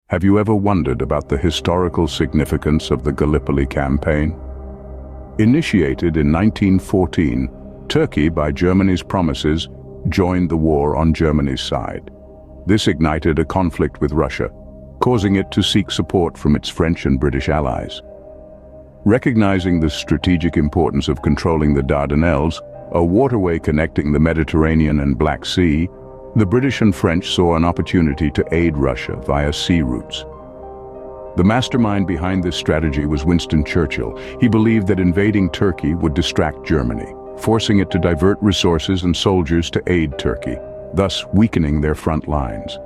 Have you ever wondered about the historical significance of the Gallipoli Campaign? Initiated in 1914, Turkey, by Germany's promises, joined the war on Germany's side. This ignited a conflict with Russia, causing it to seek support from its French and British allies. Recognizing the strategic importance of controlling the Dardanelles, a waterway connecting the Mediterranean and Black Sea, the British and French saw an opportunity to aid Russia via sea routes. The mastermind behind this strategy was Winston Churchill. He believed that invading Turkey would distract Germany, forcing it to divert resources and soldiers to aid Turkey, thus weakening their front lines.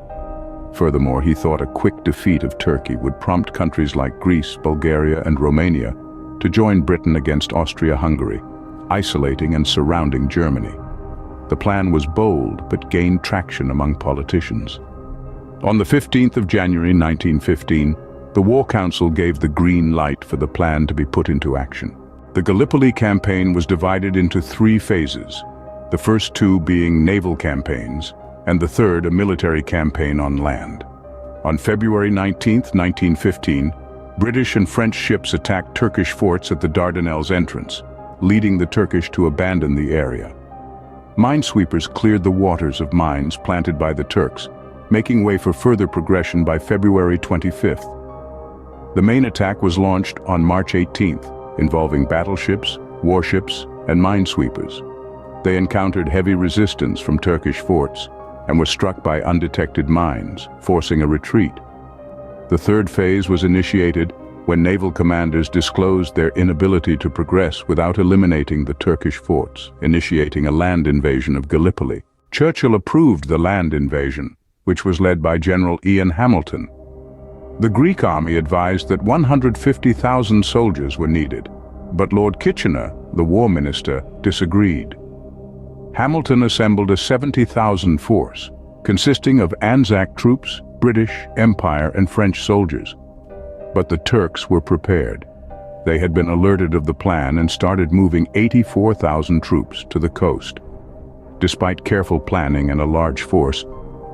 Furthermore, he thought a quick defeat of Turkey would prompt countries like Greece, Bulgaria, and Romania to join Britain against Austria-Hungary, isolating and surrounding Germany. The plan was bold but gained traction among politicians. On the 15th of January 1915, the War Council gave the green light for the plan to be put into action. The Gallipoli Campaign was divided into 3 phases, the first 2 being naval campaigns, and the third a military campaign on land. On February 19, 1915, British and French ships attacked Turkish forts at the Dardanelles entrance, leading the Turkish to abandon the area. Minesweepers cleared the waters of mines planted by the Turks, making way for further progression by February 25th. The main attack was launched on March 18th, involving battleships, warships, and minesweepers. They encountered heavy resistance from Turkish forts and were struck by undetected mines, forcing a retreat. The third phase was initiated when naval commanders disclosed their inability to progress without eliminating the Turkish forts, initiating a land invasion of Gallipoli. Churchill approved the land invasion, which was led by General Ian Hamilton. The Greek army advised that 150,000 soldiers were needed, but Lord Kitchener, the war minister, disagreed. Hamilton assembled a 70,000 force, consisting of Anzac troops, British, Empire, and French soldiers. But the Turks were prepared. They had been alerted of the plan and started moving 84,000 troops to the coast. Despite careful planning and a large force,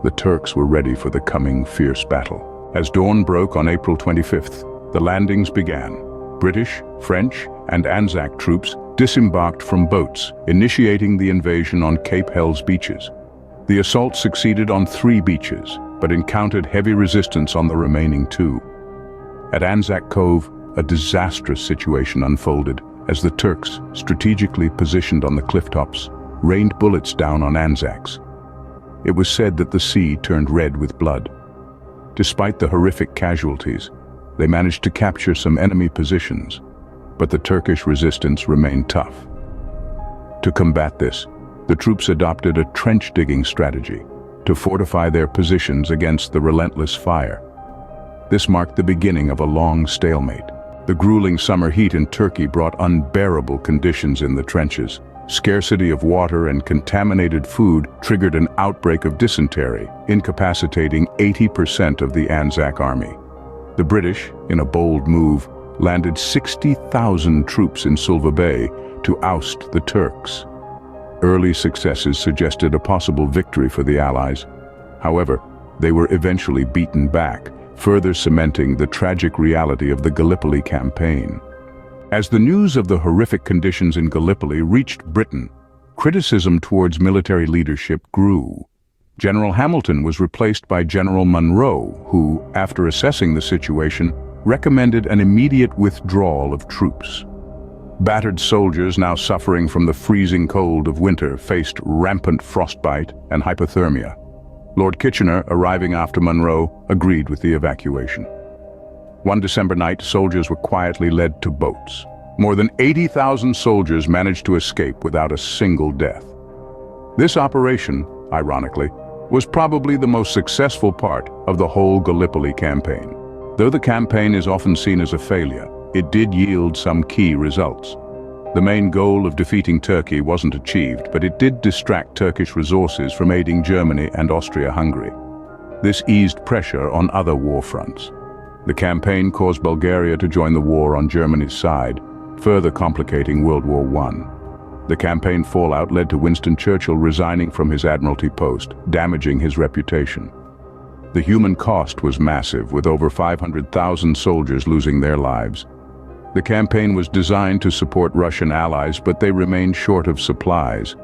the Turks were ready for the coming fierce battle. As dawn broke on April 25th, the landings began. British, French, and Anzac troops disembarked from boats, initiating the invasion on Cape Hell's beaches. The assault succeeded on 3 beaches, but encountered heavy resistance on the remaining 2. At Anzac Cove, a disastrous situation unfolded as the Turks, strategically positioned on the clifftops, rained bullets down on Anzacs. It was said that the sea turned red with blood. Despite the horrific casualties, they managed to capture some enemy positions, but the Turkish resistance remained tough. To combat this, the troops adopted a trench-digging strategy to fortify their positions against the relentless fire. This marked the beginning of a long stalemate. The grueling summer heat in Turkey brought unbearable conditions in the trenches. Scarcity of water and contaminated food triggered an outbreak of dysentery, incapacitating 80% of the Anzac army. The British, in a bold move, landed 60,000 troops in Suvla Bay to oust the Turks. Early successes suggested a possible victory for the Allies. However, they were eventually beaten back, further cementing the tragic reality of the Gallipoli Campaign. As the news of the horrific conditions in Gallipoli reached Britain, criticism towards military leadership grew. General Hamilton was replaced by General Monroe, who, after assessing the situation, recommended an immediate withdrawal of troops. Battered soldiers, now suffering from the freezing cold of winter, faced rampant frostbite and hypothermia. Lord Kitchener, arriving after Monroe, agreed with the evacuation. One December night, soldiers were quietly led to boats. More than 80,000 soldiers managed to escape without a single death. This operation, ironically, was probably the most successful part of the whole Gallipoli campaign. Though the campaign is often seen as a failure, it did yield some key results. The main goal of defeating Turkey wasn't achieved, but it did distract Turkish resources from aiding Germany and Austria-Hungary. This eased pressure on other war fronts. The campaign caused Bulgaria to join the war on Germany's side, further complicating World War I. The campaign fallout led to Winston Churchill resigning from his admiralty post, damaging his reputation. The human cost was massive, with over 500,000 soldiers losing their lives. The campaign was designed to support Russian allies, but they remained short of supplies.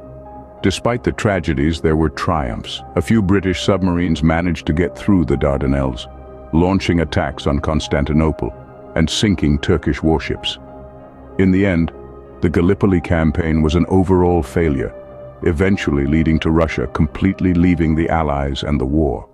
Despite the tragedies, there were triumphs. A few British submarines managed to get through the Dardanelles, launching attacks on Constantinople and sinking Turkish warships. In the end, the Gallipoli campaign was an overall failure, eventually leading to Russia completely leaving the Allies and the war.